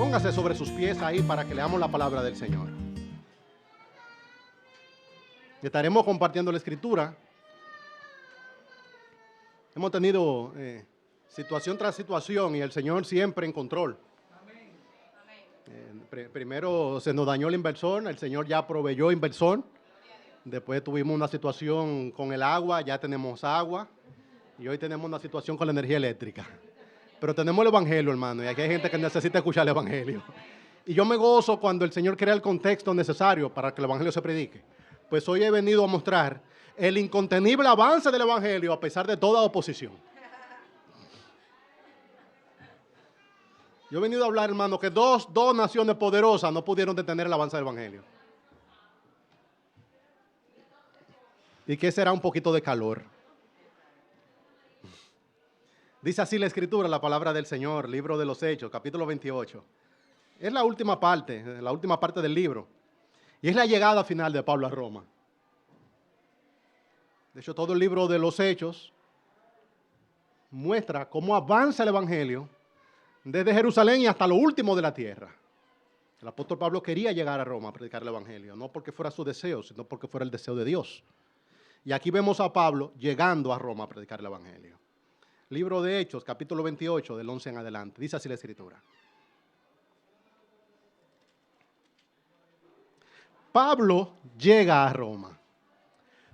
Póngase sobre sus pies ahí para que leamos la palabra del Señor. Estaremos compartiendo la escritura. Hemos tenido situación tras situación y el Señor siempre en control. Primero se nos dañó el inversor, el Señor ya proveyó inversor. Después tuvimos una situación con el agua, ya tenemos agua. Y hoy tenemos una situación con la energía eléctrica. Pero tenemos el Evangelio, hermano, y aquí hay gente que necesita escuchar el Evangelio. Y yo me gozo cuando el Señor crea el contexto necesario para que el Evangelio se predique. Pues hoy he venido a mostrar el incontenible avance del Evangelio a pesar de toda oposición. Yo he venido a hablar, hermano, que dos naciones poderosas no pudieron detener el avance del Evangelio. ¿Y qué será un poquito de calor? Dice así la Escritura, la palabra del Señor, libro de los Hechos, capítulo 28. Es la última parte del libro. Y es la llegada final de Pablo a Roma. De hecho, todo el libro de los Hechos muestra cómo avanza el Evangelio desde Jerusalén y hasta lo último de la tierra. El apóstol Pablo quería llegar a Roma a predicar el Evangelio, no porque fuera su deseo, sino porque fuera el deseo de Dios. Y aquí vemos a Pablo llegando a Roma a predicar el Evangelio. Libro de Hechos, capítulo 28, del 11 en adelante. Dice así la Escritura. Pablo llega a Roma.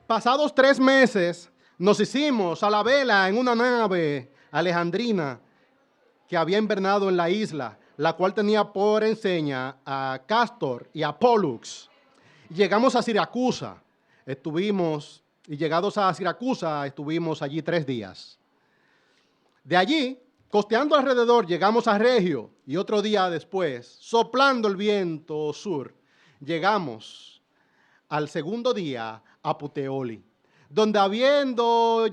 Pasados 3 meses, nos hicimos a la vela en una nave alejandrina que había invernado en la isla, la cual tenía por enseña a Cástor y a Pólux. Llegamos a Siracusa. Llegados a Siracusa, estuvimos allí 3 días. De allí, costeando alrededor, llegamos a Regio y otro día después, soplando el viento sur, llegamos al segundo día a Puteoli, donde habiendo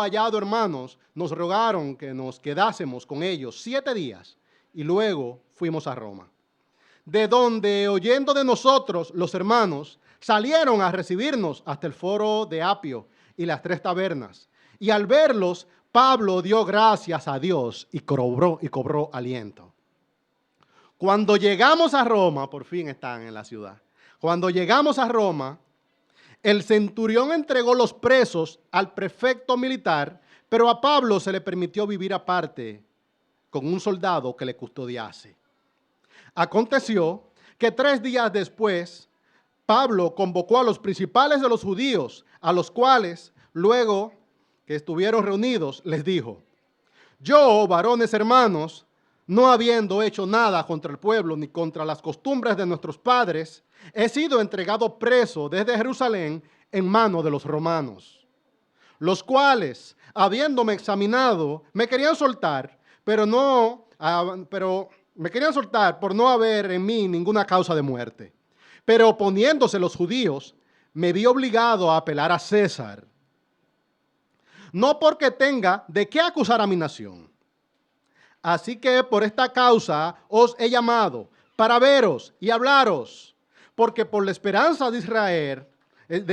hallado hermanos, nos rogaron que nos quedásemos con ellos 7 días y luego fuimos a Roma, de donde, oyendo de nosotros, los hermanos salieron a recibirnos hasta el foro de Apio y las 3 tabernas, y al verlos, Pablo dio gracias a Dios y cobró aliento. Cuando llegamos a Roma, por fin están en la ciudad. Cuando llegamos a Roma, el centurión entregó los presos al prefecto militar, pero a Pablo se le permitió vivir aparte con un soldado que le custodiase. Aconteció que 3 días después, Pablo convocó a los principales de los judíos, a los cuales luego que estuvieron reunidos, les dijo: yo, varones hermanos, no habiendo hecho nada contra el pueblo ni contra las costumbres de nuestros padres, he sido entregado preso desde Jerusalén en mano de los romanos, los cuales, habiéndome examinado, me querían soltar, pero me querían soltar por no haber en mí ninguna causa de muerte. Pero oponiéndose los judíos, me vi obligado a apelar a César, no porque tenga de qué acusar a mi nación. Así que por esta causa os he llamado, para veros y hablaros, porque por la esperanza de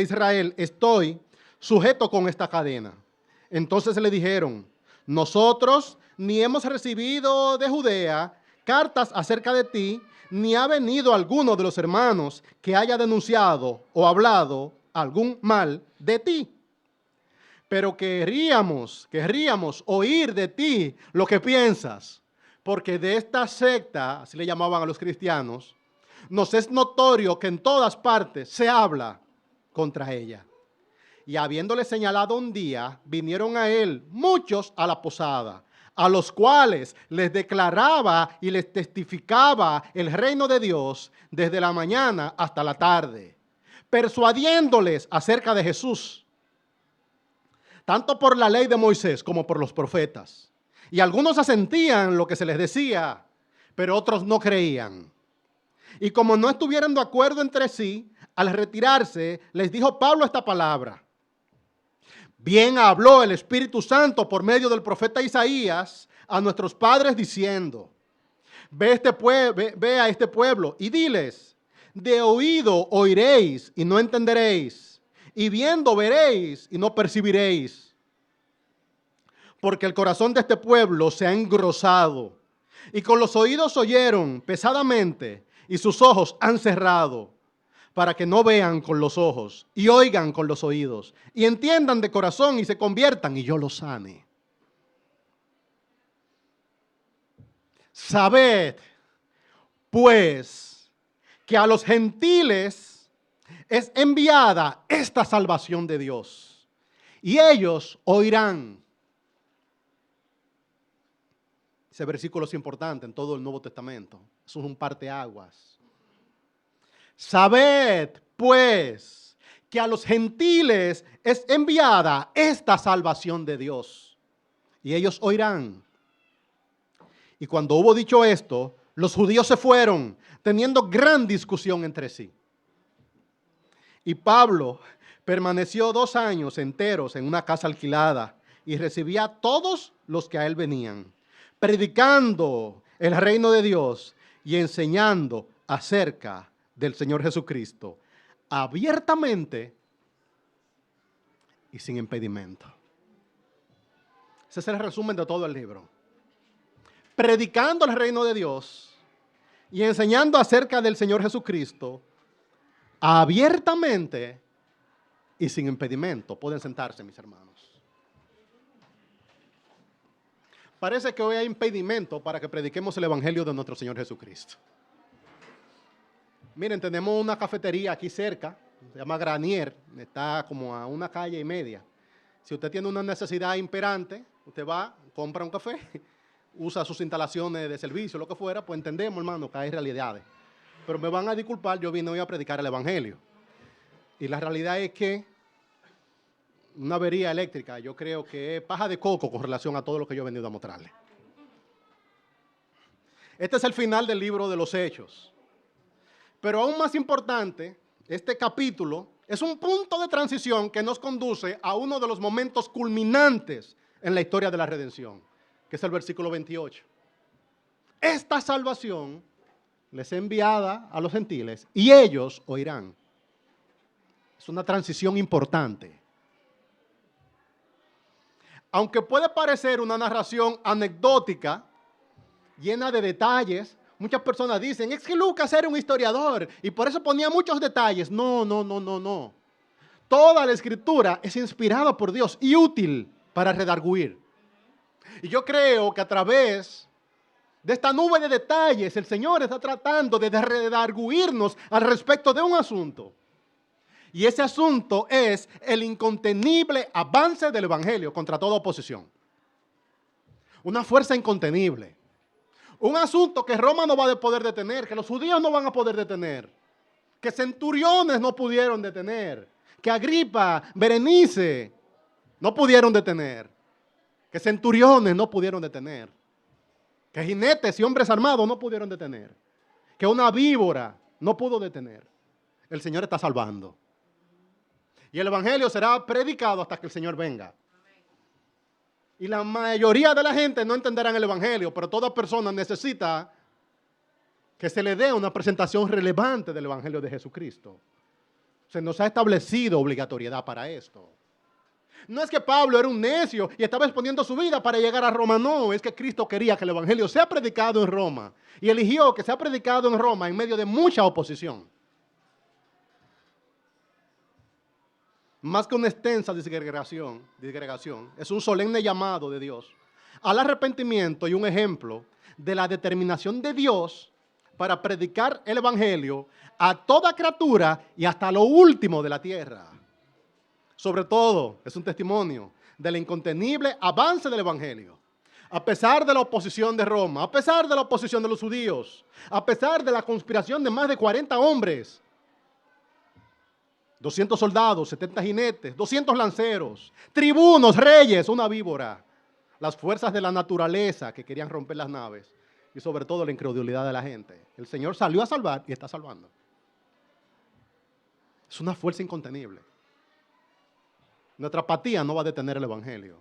Israel estoy sujeto con esta cadena. Entonces le dijeron: nosotros ni hemos recibido de Judea cartas acerca de ti, ni ha venido alguno de los hermanos que haya denunciado o hablado algún mal de ti. Pero querríamos oír de ti lo que piensas, porque de esta secta, así le llamaban a los cristianos, nos es notorio que en todas partes se habla contra ella. Y habiéndole señalado un día, vinieron a él muchos a la posada, a los cuales les declaraba y les testificaba el reino de Dios desde la mañana hasta la tarde, persuadiéndoles acerca de Jesús, tanto por la ley de Moisés como por los profetas. Y algunos asentían lo que se les decía, pero otros no creían. Y como no estuvieran de acuerdo entre sí, al retirarse, les dijo Pablo esta palabra: bien habló el Espíritu Santo por medio del profeta Isaías a nuestros padres diciendo: ve a este pueblo y diles, de oído oiréis y no entenderéis, y viendo veréis y no percibiréis. Porque el corazón de este pueblo se ha engrosado, Y con los oídos oyeron pesadamente, y sus ojos han cerrado, para que no vean con los ojos, y oigan con los oídos, y entiendan de corazón, y se conviertan, y yo los sane. Sabed, pues, que a los gentiles es enviada esta salvación de Dios, y ellos oirán. Ese versículo es importante en todo el Nuevo Testamento. Eso es un parteaguas. Sabed, pues, que a los gentiles es enviada esta salvación de Dios, y ellos oirán. Y cuando hubo dicho esto, los judíos se fueron, teniendo gran discusión entre sí. Y Pablo permaneció 2 años enteros en una casa alquilada y recibía a todos los que a él venían, predicando el reino de Dios y enseñando acerca del Señor Jesucristo, abiertamente y sin impedimento. Ese es el resumen de todo el libro. Predicando el reino de Dios y enseñando acerca del Señor Jesucristo, abiertamente y sin impedimento. Pueden sentarse, mis hermanos. Parece que hoy hay impedimento para que prediquemos el Evangelio de nuestro Señor Jesucristo. Miren, tenemos una cafetería aquí cerca, se llama Granier, está como a 1 calle y media. Si usted tiene una necesidad imperante, usted va, compra un café, usa sus instalaciones de servicio, lo que fuera, pues entendemos, hermano, que hay realidades. Pero me van a disculpar, yo vine hoy a predicar el Evangelio. Y la realidad es que una avería eléctrica, yo creo que es paja de coco con relación a todo lo que yo he venido a mostrarle. Este es el final del libro de los Hechos. Pero aún más importante, este capítulo es un punto de transición que nos conduce a uno de los momentos culminantes en la historia de la redención, que es el versículo 28. Esta salvación les es enviada a los gentiles y ellos oirán. Es una transición importante. Aunque puede parecer una narración anecdótica, llena de detalles, muchas personas dicen, es que Lucas era un historiador y por eso ponía muchos detalles. No. Toda la escritura es inspirada por Dios y útil para redarguir. Y yo creo que a través de esta nube de detalles, el Señor está tratando de redarguirnos al respecto de un asunto. Y ese asunto es el incontenible avance del Evangelio contra toda oposición. Una fuerza incontenible. Un asunto que Roma no va a poder detener, que los judíos no van a poder detener, que centuriones no pudieron detener, que Agripa, Berenice no pudieron detener, que centuriones no pudieron detener, que jinetes y hombres armados no pudieron detener, que una víbora no pudo detener. El Señor está salvando. Y el Evangelio será predicado hasta que el Señor venga. Y la mayoría de la gente no entenderán el Evangelio, pero toda persona necesita que se le dé una presentación relevante del Evangelio de Jesucristo. Se nos ha establecido obligatoriedad para esto. No es que Pablo era un necio y estaba exponiendo su vida para llegar a Roma, no, es que Cristo quería que el Evangelio sea predicado en Roma y eligió que sea predicado en Roma en medio de mucha oposición. Más que una extensa disgregación, es un solemne llamado de Dios al arrepentimiento y un ejemplo de la determinación de Dios para predicar el Evangelio a toda criatura y hasta lo último de la tierra. Sobre todo, es un testimonio del incontenible avance del Evangelio. A pesar de la oposición de Roma, a pesar de la oposición de los judíos, a pesar de la conspiración de más de 40 hombres, 200 soldados, 70 jinetes, 200 lanceros, tribunos, reyes, una víbora, las fuerzas de la naturaleza que querían romper las naves y sobre todo la incredulidad de la gente. El Señor salió a salvar y está salvando. Es una fuerza incontenible. Nuestra apatía no va a detener el Evangelio.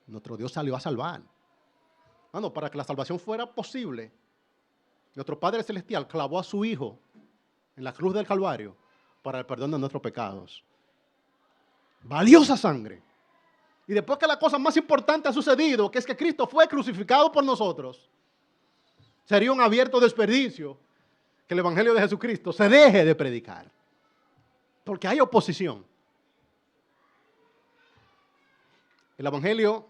Nuestro Dios salió a salvar. Bueno, para que la salvación fuera posible, nuestro Padre Celestial clavó a su Hijo en la cruz del Calvario para el perdón de nuestros pecados. Valiosa sangre. Y después que la cosa más importante ha sucedido, que es que Cristo fue crucificado por nosotros, sería un abierto desperdicio que el Evangelio de Jesucristo se deje de predicar. Porque hay oposición. El Evangelio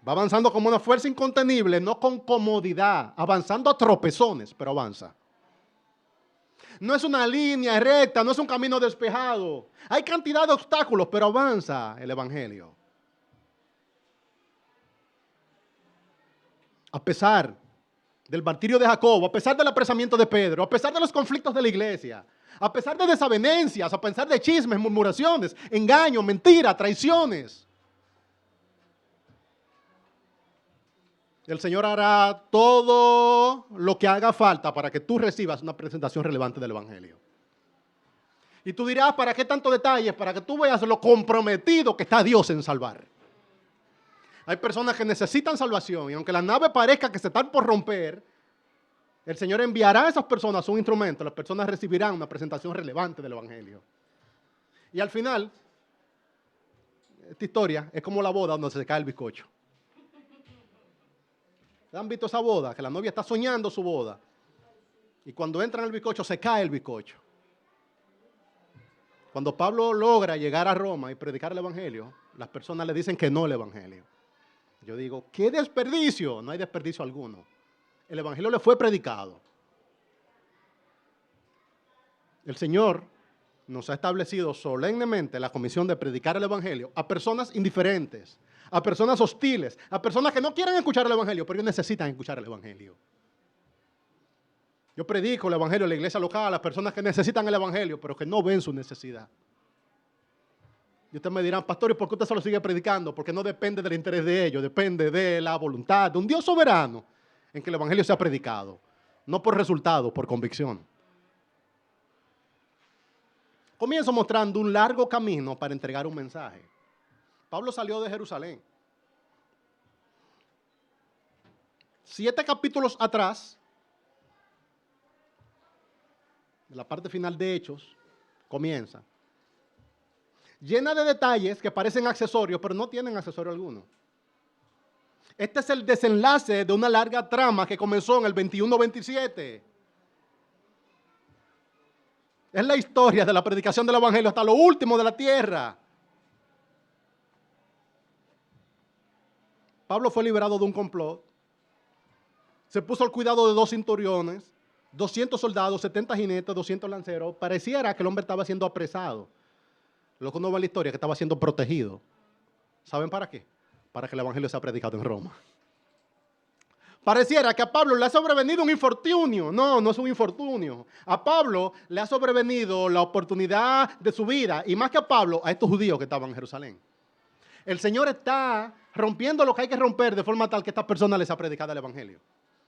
va avanzando como una fuerza incontenible, no con comodidad, avanzando a tropezones, pero avanza. No es una línea recta, no es un camino despejado. Hay cantidad de obstáculos, pero avanza el Evangelio. A pesar del martirio de Jacobo, a pesar del apresamiento de Pedro, a pesar de los conflictos de la iglesia, a pesar de desavenencias, a pesar de chismes, murmuraciones, engaños, mentiras, traiciones, el Señor hará todo lo que haga falta para que tú recibas una presentación relevante del Evangelio. Y tú dirás, ¿para qué tantos detalles? Para que tú veas lo comprometido que está Dios en salvar. Hay personas que necesitan salvación y aunque la nave parezca que se están por romper, el Señor enviará a esas personas un instrumento, las personas recibirán una presentación relevante del Evangelio. Y al final, esta historia es como la boda donde se cae el bizcocho. ¿Han visto esa boda? Que la novia está soñando su boda. Y cuando entra en el bizcocho, se cae el bizcocho. Cuando Pablo logra llegar a Roma y predicar el Evangelio, las personas le dicen que no al Evangelio. Yo digo, ¿qué desperdicio? No hay desperdicio alguno. El Evangelio le fue predicado. El Señor nos ha establecido solemnemente la comisión de predicar el Evangelio a personas indiferentes, a personas hostiles, a personas que no quieren escuchar el Evangelio, pero ellos necesitan escuchar el Evangelio. Yo predico el Evangelio en la iglesia local a las personas que necesitan el Evangelio, pero que no ven su necesidad. Y ustedes me dirán, pastor, ¿y por qué usted se lo sigue predicando? Porque no depende del interés de ellos, depende de la voluntad de un Dios soberano en que el Evangelio sea predicado. No por resultado, por convicción. Comienzo mostrando un largo camino para entregar un mensaje. Pablo salió de Jerusalén. 7 capítulos atrás, de la parte final de Hechos, comienza. Llena de detalles que parecen accesorios, pero no tienen accesorio alguno. Este es el desenlace de una larga trama que comenzó en el 21-27. Es la historia de la predicación del Evangelio hasta lo último de la tierra. Pablo fue liberado de un complot. Se puso al cuidado de 2 centuriones, 200 soldados, 70 jinetes, 200 lanceros. Pareciera que el hombre estaba siendo apresado. Lo que uno ve en la historia es que estaba siendo protegido. ¿Saben para qué? Para que el Evangelio sea predicado en Roma. Pareciera que a Pablo le ha sobrevenido un infortunio. No, no es un infortunio. A Pablo le ha sobrevenido la oportunidad de su vida. Y más que a Pablo, a estos judíos que estaban en Jerusalén. El Señor está rompiendo lo que hay que romper de forma tal que a estas personas les ha predicado el Evangelio.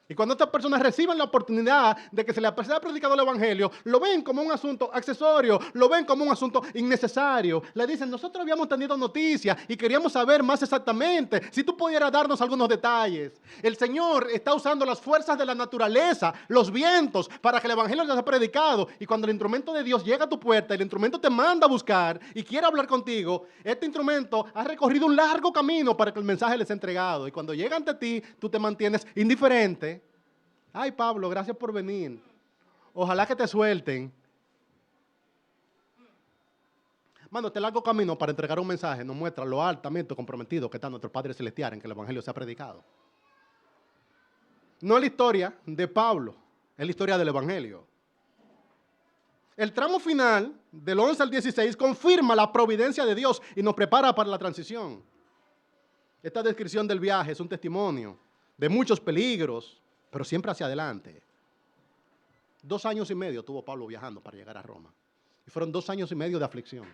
Y cuando estas personas reciben la oportunidad de que se les sea predicado el Evangelio, lo ven como un asunto accesorio, lo ven como un asunto innecesario. Le dicen, nosotros habíamos tenido noticias y queríamos saber más exactamente, si tú pudieras darnos algunos detalles. El Señor está usando las fuerzas de la naturaleza, los vientos, para que el Evangelio les sea predicado. Y cuando el instrumento de Dios llega a tu puerta, el instrumento te manda a buscar y quiere hablar contigo, este instrumento ha recorrido un largo camino para que el mensaje les sea entregado. Y cuando llega ante ti, tú te mantienes indiferente. Ay, Pablo, gracias por venir. Ojalá que te suelten. Mano, este largo camino para entregar un mensaje nos muestra lo altamente comprometido que está nuestro Padre Celestial en que el Evangelio sea predicado. No es la historia de Pablo, es la historia del Evangelio. El tramo final, del 11 al 16, confirma la providencia de Dios y nos prepara para la transición. Esta descripción del viaje es un testimonio de muchos peligros, pero siempre hacia adelante. 2 años y medio tuvo Pablo viajando para llegar a Roma. Y fueron 2 años y medio de aflicción.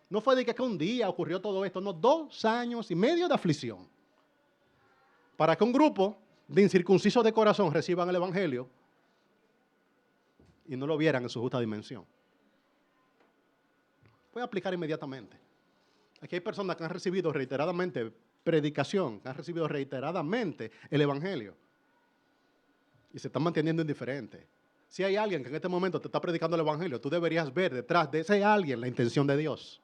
No fue de que un día ocurrió todo esto, no, 2 años y medio de aflicción. Para que un grupo de incircuncisos de corazón reciban el Evangelio y no lo vieran en su justa dimensión. Voy a aplicar inmediatamente. Aquí hay personas que han recibido reiteradamente predicación, que han recibido reiteradamente el Evangelio. Y se están manteniendo indiferentes. Si hay alguien que en este momento te está predicando el Evangelio, tú deberías ver detrás de ese alguien la intención de Dios.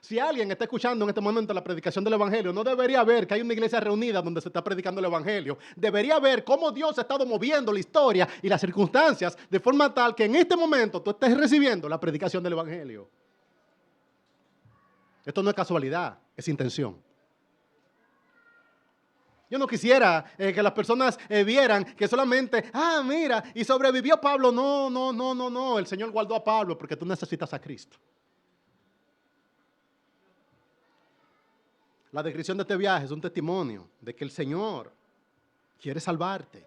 Si alguien está escuchando en este momento la predicación del Evangelio, no debería ver que hay una iglesia reunida donde se está predicando el Evangelio. Debería ver cómo Dios ha estado moviendo la historia y las circunstancias de forma tal que en este momento tú estés recibiendo la predicación del Evangelio. Esto no es casualidad, es intención. Yo no quisiera que las personas vieran que solamente, mira, y sobrevivió Pablo. No. El Señor guardó a Pablo porque tú necesitas a Cristo. La descripción de este viaje es un testimonio de que el Señor quiere salvarte.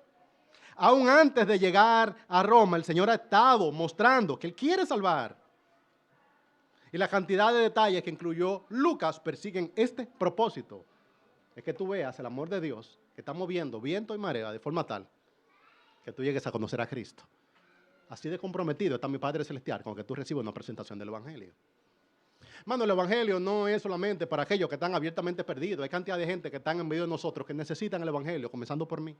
Aún antes de llegar a Roma, el Señor ha estado mostrando que Él quiere salvar. Y la cantidad de detalles que incluyó Lucas persiguen este propósito. Es que tú veas el amor de Dios que está moviendo viento y marea de forma tal que tú llegues a conocer a Cristo. Así de comprometido está mi Padre Celestial con que tú recibas una presentación del Evangelio. Hermano, el Evangelio no es solamente para aquellos que están abiertamente perdidos. Hay cantidad de gente que están en medio de nosotros que necesitan el Evangelio, comenzando por mí.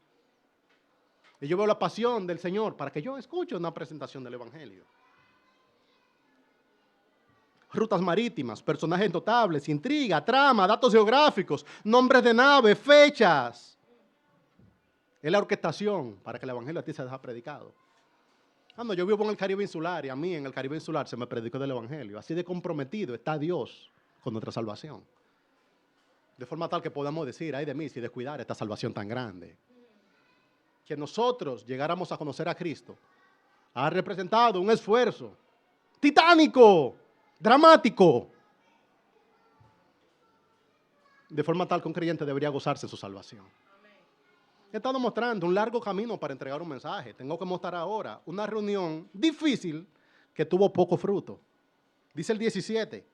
Y yo veo la pasión del Señor para que yo escuche una presentación del Evangelio. Rutas marítimas, personajes notables, intriga, trama, datos geográficos, nombres de naves, fechas. Es la orquestación para que el Evangelio a ti se deja predicado. Yo vivo en el Caribe insular y a mí en el Caribe insular se me predicó del Evangelio. Así de comprometido está Dios con nuestra salvación. De forma tal que podamos decir, ay de mí si descuidar esta salvación tan grande. Que nosotros llegáramos a conocer a Cristo ha representado un esfuerzo titánico, dramático. De forma tal que un creyente debería gozarse de su salvación. He estado mostrando un largo camino para entregar un mensaje. Tengo que mostrar ahora una reunión difícil que tuvo poco fruto. Dice el 17.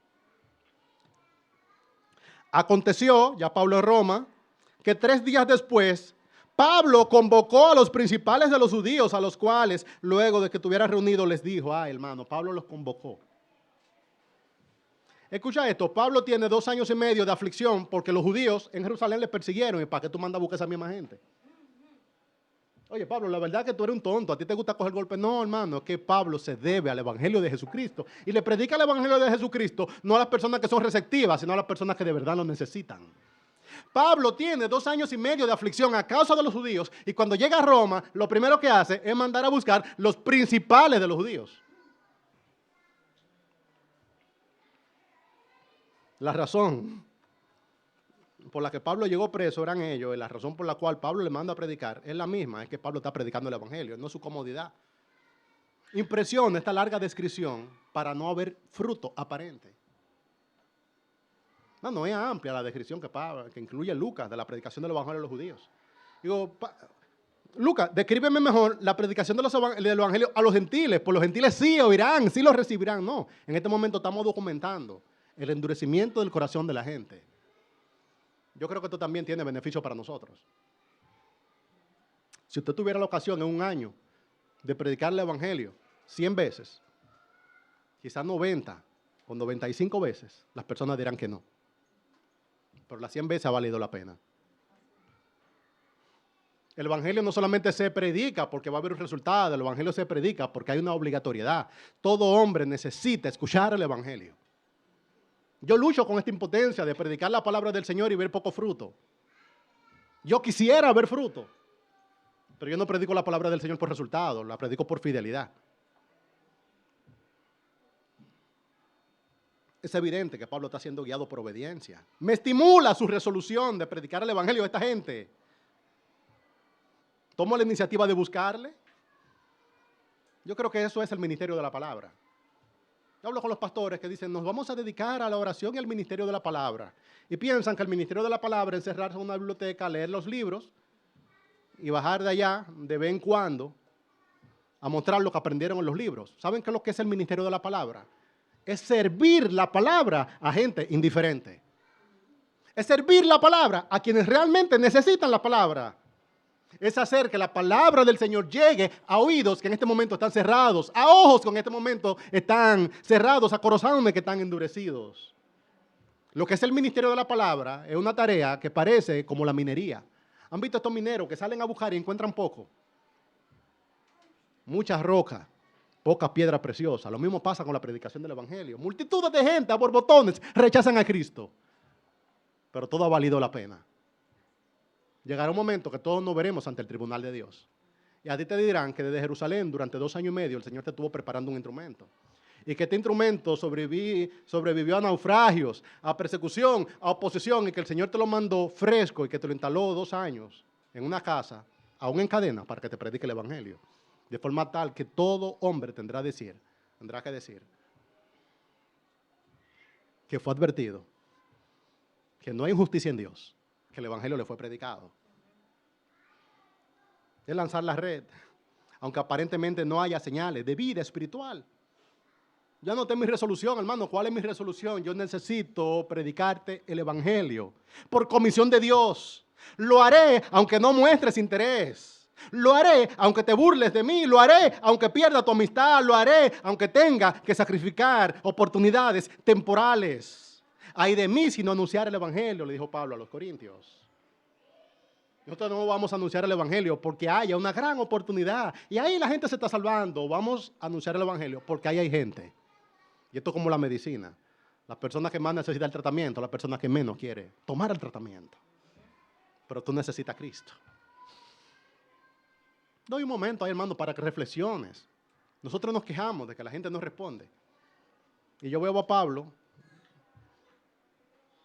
Aconteció, ya Pablo en Roma, que 3 días después, Pablo convocó a los principales de los judíos, a los cuales, luego de que estuviera reunido, les dijo, hermano, Pablo los convocó. Escucha esto, Pablo tiene 2 años y medio de aflicción porque los judíos en Jerusalén le persiguieron. ¿Y para qué tú mandas a buscar a esa misma gente? Oye, Pablo, la verdad es que tú eres un tonto, a ti te gusta coger golpes. No, hermano, es que Pablo se debe al Evangelio de Jesucristo. Y le predica el Evangelio de Jesucristo no a las personas que son receptivas, sino a las personas que de verdad lo necesitan. Pablo tiene 2 años y medio de aflicción a causa de los judíos. Y cuando llega a Roma, lo primero que hace es mandar a buscar los principales de los judíos. La razón por la que Pablo llegó preso eran ellos, y la razón por la cual Pablo le manda a predicar es la misma, es que Pablo está predicando el Evangelio, no su comodidad. Impresiona esta larga descripción para no haber fruto aparente. No es amplia la descripción que incluye Lucas de la predicación del Evangelio a los judíos. Digo, Lucas, descríbeme mejor la predicación del Evangelio a los gentiles. Por los gentiles sí oirán, sí lo recibirán. No, en este momento estamos documentando el endurecimiento del corazón de la gente. Yo creo que esto también tiene beneficio para nosotros. Si usted tuviera la ocasión en un año de predicar el Evangelio 100 veces, quizás 90 o 95 veces, las personas dirán que no. Pero las 100 veces ha valido la pena. El Evangelio no solamente se predica porque va a haber un resultado, el Evangelio se predica porque hay una obligatoriedad. Todo hombre necesita escuchar el Evangelio. Yo lucho con esta impotencia de predicar la palabra del Señor y ver poco fruto. Yo quisiera ver fruto, pero yo no predico la palabra del Señor por resultado, la predico por fidelidad. Es evidente que Pablo está siendo guiado por obediencia. Me estimula su resolución de predicar el Evangelio a esta gente. ¿Tomo la iniciativa de buscarle? Yo creo que eso es el ministerio de la palabra. Yo hablo con los pastores que dicen, nos vamos a dedicar a la oración y al ministerio de la palabra. Y piensan que el ministerio de la palabra es encerrarse en una biblioteca, leer los libros y bajar de allá de vez en cuando a mostrar lo que aprendieron en los libros. ¿Saben qué es lo que es el ministerio de la palabra? Es servir la palabra a gente indiferente. Es servir la palabra a quienes realmente necesitan la palabra. Es hacer que la palabra del Señor llegue a oídos que en este momento están cerrados, a ojos que en este momento están cerrados, a corazones que están endurecidos. Lo que es el ministerio de la palabra es una tarea que parece como la minería. ¿Han visto estos mineros que salen a buscar y encuentran poco? Muchas rocas, poca piedra preciosa. Lo mismo pasa con la predicación del evangelio. Multitudes de gente a borbotones rechazan a Cristo, pero todo ha valido la pena. Llegará un momento que todos nos veremos ante el tribunal de Dios. Y a ti te dirán que desde Jerusalén, durante 2 años y medio, el Señor te estuvo preparando un instrumento. Y que este instrumento sobrevivió a naufragios, a persecución, a oposición, y que el Señor te lo mandó fresco y que te lo instaló 2 años en una casa, aún en cadena, para que te predique el evangelio. De forma tal que todo hombre tendrá que decir que fue advertido, que no hay injusticia en Dios, que el evangelio le fue predicado. Es lanzar la red, aunque aparentemente no haya señales de vida espiritual. Yo anoté mi resolución, hermano. ¿Cuál es mi resolución? Yo necesito predicarte el evangelio por comisión de Dios. Lo haré aunque no muestres interés. Lo haré aunque te burles de mí. Lo haré aunque pierda tu amistad. Lo haré aunque tenga que sacrificar oportunidades temporales. Ay de mí si no anunciar el evangelio, le dijo Pablo a los Corintios. Nosotros no vamos a anunciar el evangelio porque haya una gran oportunidad. Y ahí la gente se está salvando. Vamos a anunciar el evangelio porque ahí hay gente. Y esto es como la medicina. La persona que más necesita el tratamiento, la persona que menos quiere tomar el tratamiento. Pero tú necesitas a Cristo. Doy un momento ahí, hermano, para que reflexiones. Nosotros nos quejamos de que la gente no responde. Y yo veo a Pablo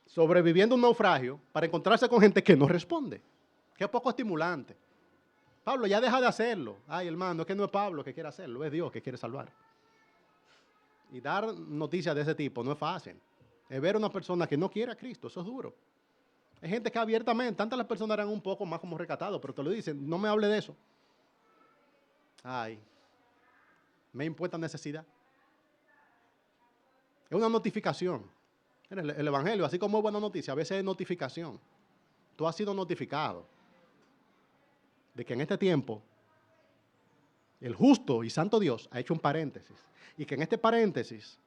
sobreviviendo un naufragio para encontrarse con gente que no responde. Qué poco estimulante. Pablo, ya deja de hacerlo. Ay, hermano, es que no es Pablo que quiere hacerlo, es Dios que quiere salvar. Y dar noticias de ese tipo no es fácil. Es ver a una persona que no quiere a Cristo, eso es duro. Hay gente que abiertamente, tantas las personas eran un poco más como recatados, pero te lo dicen, no me hable de eso. Ay, me impuesta necesidad. Es una notificación. El evangelio, así como es buena noticia, a veces es notificación. Tú has sido notificado de que en este tiempo el justo y santo Dios ha hecho un paréntesis. Y que en este paréntesis,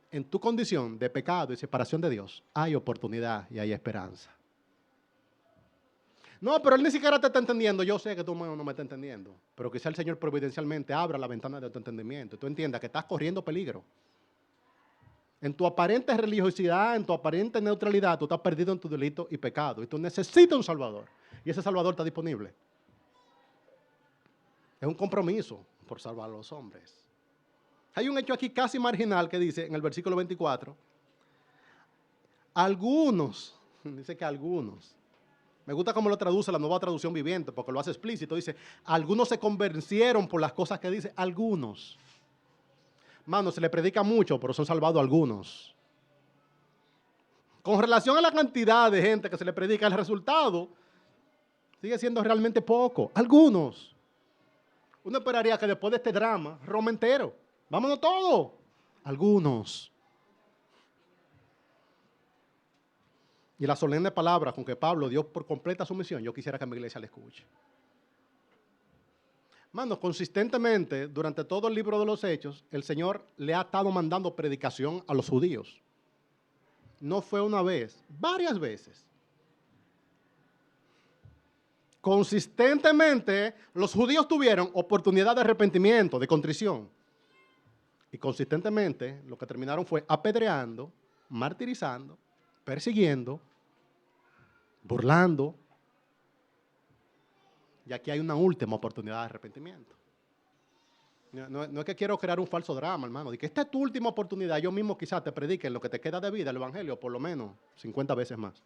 en tu condición de pecado y separación de Dios, hay oportunidad y hay esperanza. No, pero Él ni siquiera te está entendiendo. Yo sé que tú no me estás entendiendo. Pero quizá el Señor providencialmente abra la ventana de tu entendimiento. Y tú entiendas que estás corriendo peligro. En tu aparente religiosidad, en tu aparente neutralidad, tú estás perdido en tu delito y pecado. Y tú necesitas un Salvador. Y ese Salvador está disponible. Es un compromiso por salvar a los hombres. Hay un hecho aquí casi marginal que dice en el versículo 24, algunos, dice que algunos, me gusta cómo lo traduce la Nueva Traducción Viviente porque lo hace explícito, dice, algunos se convencieron por las cosas que dice, algunos. Mano, se le predica mucho, pero son salvados algunos. Con relación a la cantidad de gente que se le predica, el resultado sigue siendo realmente poco, algunos. Uno esperaría que después de este drama, Roma entero. Vámonos todos. Algunos. Y la solemne palabra con que Pablo dio por completa su misión, yo quisiera que mi iglesia la escuche. Hermanos, consistentemente, durante todo el libro de los Hechos, el Señor le ha estado mandando predicación a los judíos. No fue una vez, varias veces. Consistentemente, los judíos tuvieron oportunidad de arrepentimiento, de contrición. Y consistentemente, lo que terminaron fue apedreando, martirizando, persiguiendo, burlando. Y aquí hay una última oportunidad de arrepentimiento. No es que quiero crear un falso drama, hermano. De que esta es tu última oportunidad. Yo mismo quizás te predique en lo que te queda de vida el evangelio, por lo menos 50 veces más.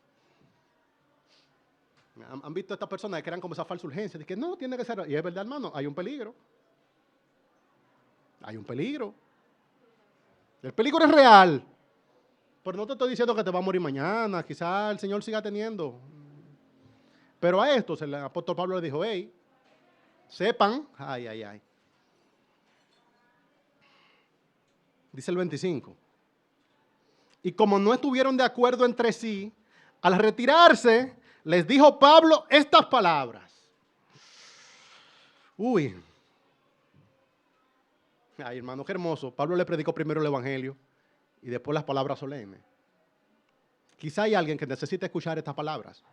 ¿Han visto a estas personas que crean como esa falsa urgencia? De que no, tiene que ser. Y es verdad, hermano, hay un peligro. Hay un peligro. El peligro es real. Pero no te estoy diciendo que te va a morir mañana. Quizás el Señor siga teniendo. Pero a estos el apóstol Pablo le dijo, hey, sepan, ay. Dice el 25. Y como no estuvieron de acuerdo entre sí, al retirarse, les dijo Pablo estas palabras. Uy. Ay, hermano, qué hermoso. Pablo le predicó primero el evangelio y después las palabras solemnes. Quizá hay alguien que necesite escuchar estas palabras.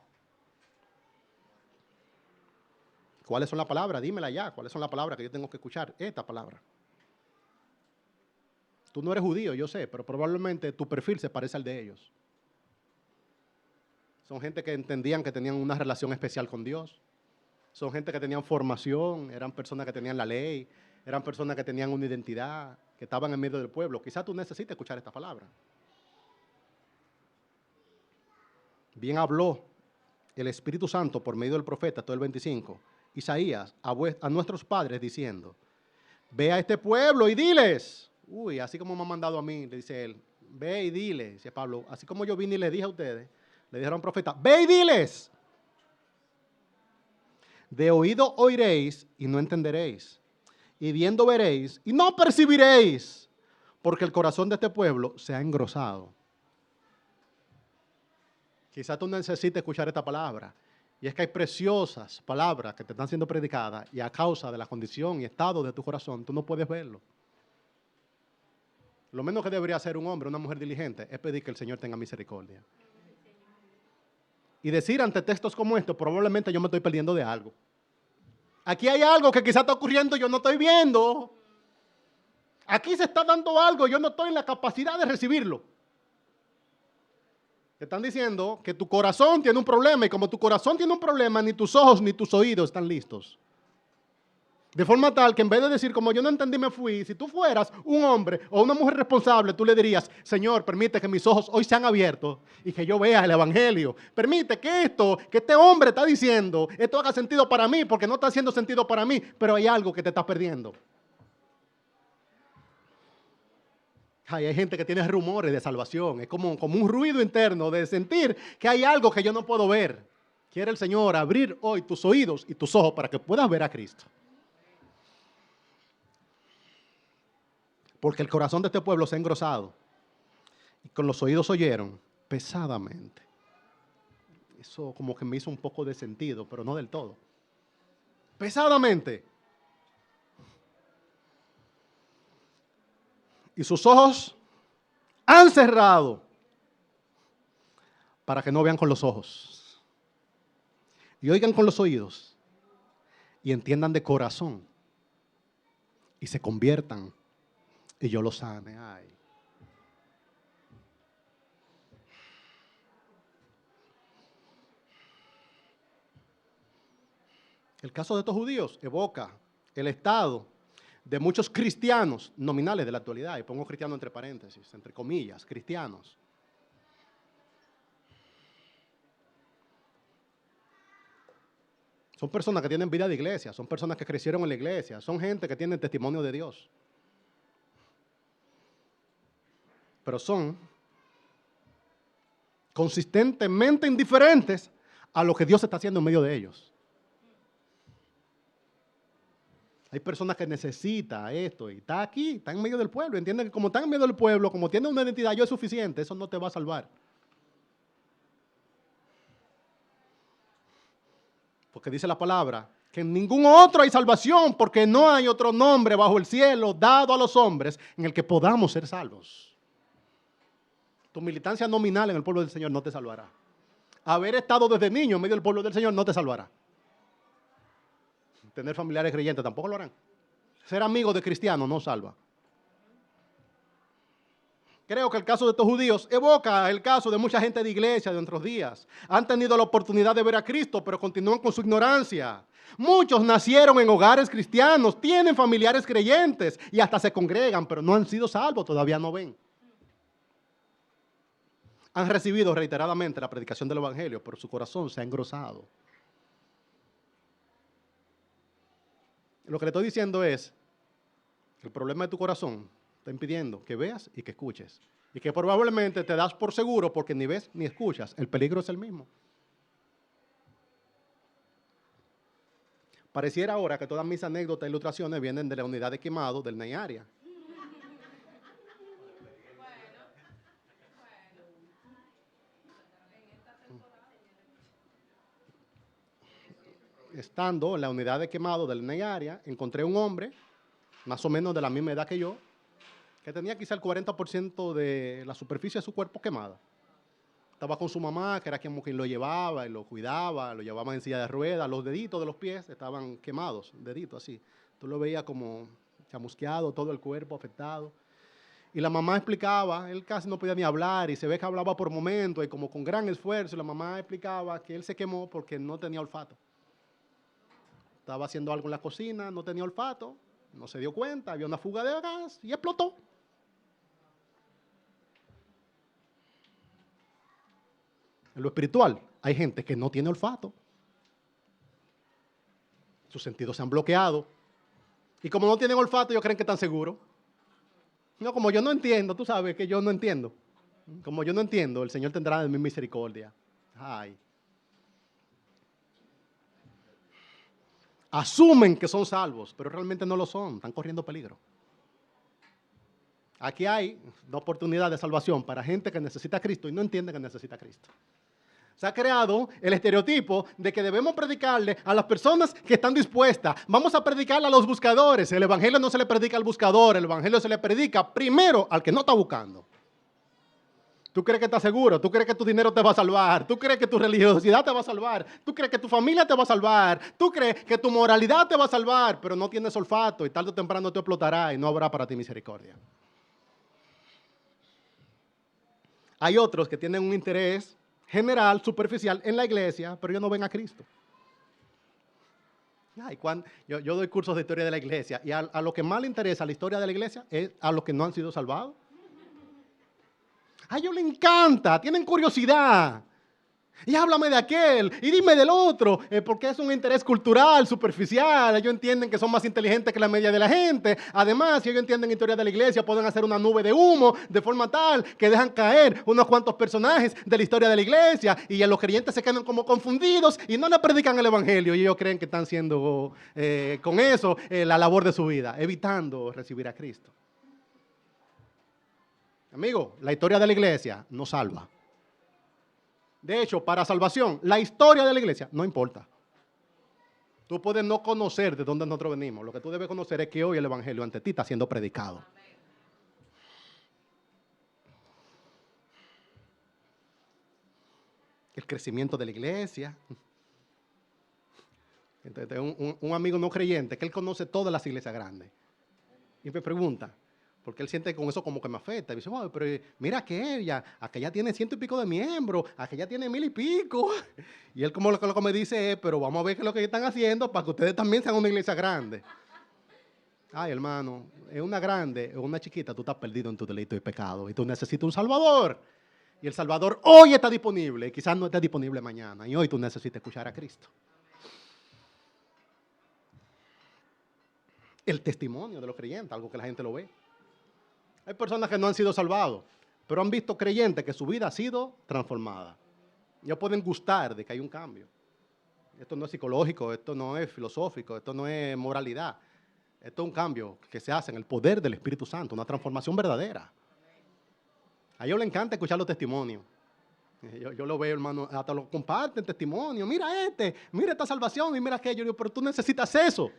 ¿Cuáles son las palabras? Dímela ya. ¿Cuáles son las palabras que yo tengo que escuchar? Esta palabra. Tú no eres judío, yo sé, pero probablemente tu perfil se parece al de ellos. Son gente que entendían que tenían una relación especial con Dios. Son gente que tenían formación, eran personas que tenían la ley, eran personas que tenían una identidad, que estaban en medio del pueblo. Quizás tú necesites escuchar esta palabra. Bien habló el Espíritu Santo por medio del profeta, todo el 25, Isaías, a nuestros padres diciendo, ve a este pueblo y diles, así como me ha mandado a mí, le dice él, ve y dile, dice Pablo, así como yo vine y le dije a ustedes, le dijeron al profeta, ve y diles, de oído oiréis y no entenderéis, y viendo veréis y no percibiréis, porque el corazón de este pueblo se ha engrosado. Quizás tú necesites escuchar esta palabra. Y es que hay preciosas palabras que te están siendo predicadas y a causa de la condición y estado de tu corazón, tú no puedes verlo. Lo menos que debería hacer un hombre, una mujer diligente, es pedir que el Señor tenga misericordia. Y decir ante textos como estos, probablemente yo me estoy perdiendo de algo. Aquí hay algo que quizás está ocurriendo y yo no estoy viendo. Aquí se está dando algo, yo no estoy en la capacidad de recibirlo. Te están diciendo que tu corazón tiene un problema y como tu corazón tiene un problema, ni tus ojos ni tus oídos están listos. De forma tal que en vez de decir, como yo no entendí, me fui, si tú fueras un hombre o una mujer responsable, tú le dirías, Señor, permite que mis ojos hoy sean abiertos y que yo vea el Evangelio. Permite que este hombre está diciendo, esto haga sentido para mí, porque no está haciendo sentido para mí, pero hay algo que te está perdiendo. Hay gente que tiene rumores de salvación, es como un ruido interno de sentir que hay algo que yo no puedo ver. Quiere el Señor abrir hoy tus oídos y tus ojos para que puedas ver a Cristo. Porque el corazón de este pueblo se ha engrosado y con los oídos oyeron pesadamente. Eso como que me hizo un poco de sentido, pero no del todo. Pesadamente. Y sus ojos han cerrado para que no vean con los ojos y oigan con los oídos y entiendan de corazón y se conviertan y yo los sane. Ay. El caso de estos judíos evoca el estado de muchos cristianos nominales de la actualidad, y pongo cristiano entre paréntesis, entre comillas, cristianos. Son personas que tienen vida de iglesia, son personas que crecieron en la iglesia, son gente que tiene testimonio de Dios. Pero son consistentemente indiferentes a lo que Dios está haciendo en medio de ellos. Hay personas que necesitan esto y está aquí, está en medio del pueblo. Entienden que como está en medio del pueblo, como tiene una identidad, yo es suficiente, eso no te va a salvar. Porque dice la palabra que en ningún otro hay salvación, porque no hay otro nombre bajo el cielo dado a los hombres en el que podamos ser salvos. Tu militancia nominal en el pueblo del Señor no te salvará. Haber estado desde niño en medio del pueblo del Señor no te salvará. Tener familiares creyentes tampoco lo harán. Ser amigo de cristianos no salva. Creo que el caso de estos judíos evoca el caso de mucha gente de iglesia de nuestros días. Han tenido la oportunidad de ver a Cristo, pero continúan con su ignorancia. Muchos nacieron en hogares cristianos, tienen familiares creyentes y hasta se congregan, pero no han sido salvos, todavía no ven. Han recibido reiteradamente la predicación del Evangelio, pero su corazón se ha engrosado. Lo que le estoy diciendo es que el problema de tu corazón está impidiendo que veas y que escuches. Y que probablemente te das por seguro porque ni ves ni escuchas. El peligro es el mismo. Pareciera ahora que todas mis anécdotas e ilustraciones vienen de la unidad de quemado del Neyárea. Estando en la unidad de quemado del Neyárea, encontré un hombre, más o menos de la misma edad que yo, que tenía quizá el 40% de la superficie de su cuerpo quemada. Estaba con su mamá, que era quien lo llevaba y lo cuidaba, lo llevaba en silla de ruedas, los deditos de los pies estaban quemados, deditos así. Tú lo veías como chamusqueado, todo el cuerpo afectado. Y la mamá explicaba, él casi no podía ni hablar y se ve que hablaba por momentos y como con gran esfuerzo. Y la mamá explicaba que él se quemó porque no tenía olfato. Estaba haciendo algo en la cocina, no tenía olfato, no se dio cuenta, había una fuga de gas y explotó. En lo espiritual, hay gente que no tiene olfato. Sus sentidos se han bloqueado. Y como no tienen olfato, ellos creen que están seguros. No, como yo no entiendo, tú sabes que yo no entiendo. Como yo no entiendo, el Señor tendrá de mi misericordia. Ay. Asumen que son salvos, pero realmente no lo son, están corriendo peligro. Aquí hay una oportunidad de salvación para gente que necesita a Cristo y no entiende que necesita a Cristo. Se ha creado el estereotipo de que debemos predicarle a las personas que están dispuestas. Vamos a predicarle a los buscadores. El evangelio no se le predica al buscador, el evangelio se le predica primero al que no está buscando. ¿Tú crees que estás seguro? ¿Tú crees que tu dinero te va a salvar? ¿Tú crees que tu religiosidad te va a salvar? ¿Tú crees que tu familia te va a salvar? ¿Tú crees que tu moralidad te va a salvar? Pero no tienes olfato y tarde o temprano te explotará y no habrá para ti misericordia. Hay otros que tienen un interés general, superficial en la iglesia, pero ellos no ven a Cristo. Ay, yo doy cursos de historia de la iglesia y a lo que más le interesa la historia de la iglesia es a los que no han sido salvados. A ellos les encanta, tienen curiosidad. Y háblame de aquel, y dime del otro, porque es un interés cultural, superficial. Ellos entienden que son más inteligentes que la media de la gente. Además, si ellos entienden historia de la iglesia, pueden hacer una nube de humo de forma tal que dejan caer unos cuantos personajes de la historia de la iglesia y los creyentes se quedan como confundidos y no le predican el evangelio. Y ellos creen que están haciendo con eso la labor de su vida, evitando recibir a Cristo. Amigo, la historia de la iglesia no salva. De hecho, para salvación, la historia de la iglesia no importa. Tú puedes no conocer de dónde nosotros venimos. Lo que tú debes conocer es que hoy el evangelio ante ti está siendo predicado. El crecimiento de la iglesia. Entonces, un amigo no creyente que él conoce todas las iglesias grandes. Y me pregunta, porque él siente que con eso como que me afecta. Y dice, oh, pero mira aquella tiene 100 y pico de miembros, aquella tiene 1000 y pico. Y él como lo que me dice es, pero vamos a ver qué es lo que están haciendo para que ustedes también sean una iglesia grande. Ay, hermano, es una grande o una chiquita, tú estás perdido en tu delito y pecado. Y tú necesitas un Salvador. Y el Salvador hoy está disponible, y quizás no esté disponible mañana. Y hoy tú necesitas escuchar a Cristo. El testimonio de los creyentes, algo que la gente lo ve. Hay personas que no han sido salvados, pero han visto creyentes que su vida ha sido transformada. Ellos pueden gustar de que hay un cambio. Esto no es psicológico, esto no es filosófico, esto no es moralidad. Esto es un cambio que se hace en el poder del Espíritu Santo, una transformación verdadera. A ellos les encanta escuchar los testimonios. Yo lo veo, hermano, hasta lo comparten testimonio. Mira mira esta salvación y mira aquello. Yo digo, pero tú necesitas eso.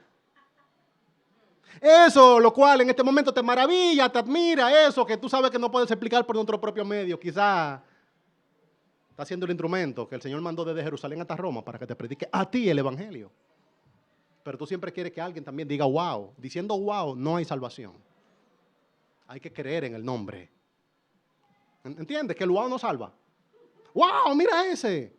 Eso, lo cual en este momento te maravilla, te admira, eso que tú sabes que no puedes explicar por nuestro propio medio. Quizá está siendo el instrumento que el Señor mandó desde Jerusalén hasta Roma para que te predique a ti el evangelio. Pero tú siempre quieres que alguien también diga wow. Diciendo wow, no hay salvación. Hay que creer en el nombre. ¿Entiendes? Que el wow no salva. ¡Wow! Mira ese.